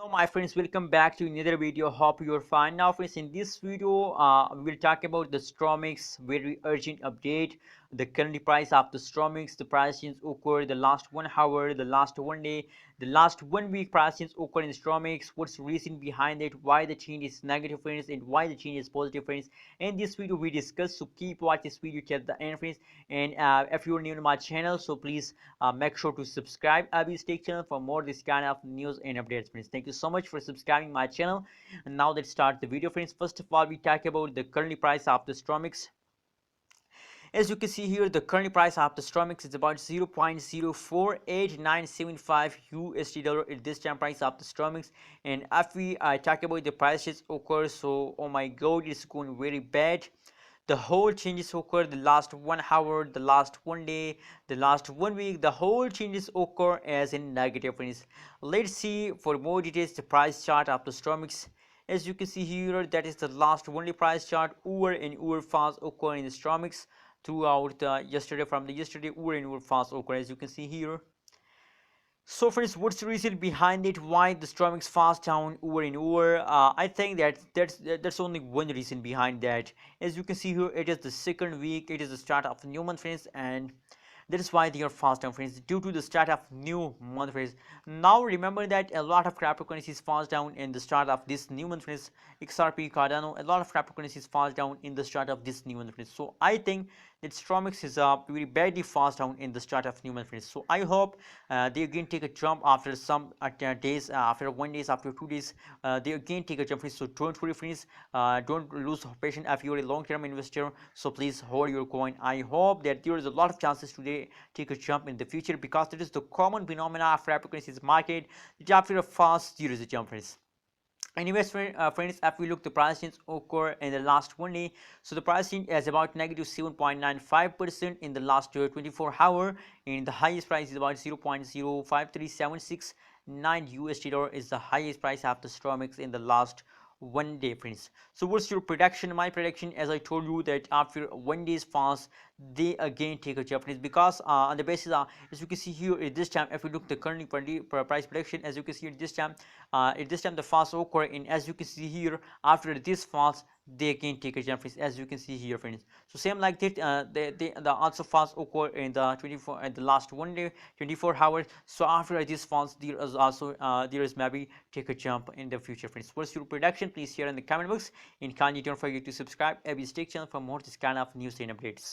Hello my friends, welcome back to another video. Hope you're fine. Now friends, in this video we will talk about the StormX very urgent update. The current price of the StormX, the price change occurred the last 1 hour, the last 1 day, the last 1 week price change occurred in StormX. What's the reason behind it, why the change is negative friends, and why the change is positive friends. In this video we discuss, so keep watch this video till the end friends. And if you're new to my channel, so please make sure to subscribe Abby's Tech channel for more this kind of news and updates friends. Thank you so much for subscribing my channel. And now let's start the video friends. First of all, we talk about the current price of the StormX. As you can see here, the current price of the StormX is about 0.048975 USD dollar at this time price of the StormX. And if we talk about the prices occur, so oh my god, it's going very bad. The whole changes occur the last 1 hour, the last 1 day, the last 1 week. The whole changes occur as in negative friends. Let's see for more details the price chart of the StormX. As you can see here, that is the last only price chart. Over and over fast occur in the StormX throughout yesterday. From the yesterday, over and over fast occur, as you can see here. So friends, what's the reason behind it, why the StormX fast down over and over? I think that that's only one reason behind that. As you can see here, it is the second week, it is the start of the new month friends, and that is why they are fast down friends, due to the start of new month friends. Now remember that a lot of cryptocurrencies fast down in the start of this new month friends. XRP, Cardano, a lot of cryptocurrencies fast down in the start of this new month friends. So I think that StormX is very badly fast down in the start of new month friends. So I hope they again take a jump after some days, after 1 day, after 2 days, they again take a jump friends. So don't worry friends, don't lose patience if you're a long-term investor. So please hold your coin. I hope that there is a lot of chances today take a jump in the future, because it is the common phenomena of cryptocurrencies market that after a fast there is a jump friends. Anyways friends, if we look the price change occur in the last 1 day, so the price change is about negative 7.95% in the last 24 hour, and the highest price is about 0.053769 USD dollar is the highest price of the StormX in the last 1 day friends. So what's your prediction? My prediction, as I told you, that after 1 day's fast they again take a jump friends, because on the basis as you can see here at this time, if we look the current price prediction, as you can see at this time the fast occur, and as you can see here after this fast they again take a jump friends, as you can see here friends. So same like that, they also fast occur in the 24 at the last 1 day 24 hours. So after this fast there is also there is maybe take a jump in the future friends. What's your prediction? Please share in the comment box, and kindly don't forget to subscribe Abby's Tech channel for more this kind of news and updates.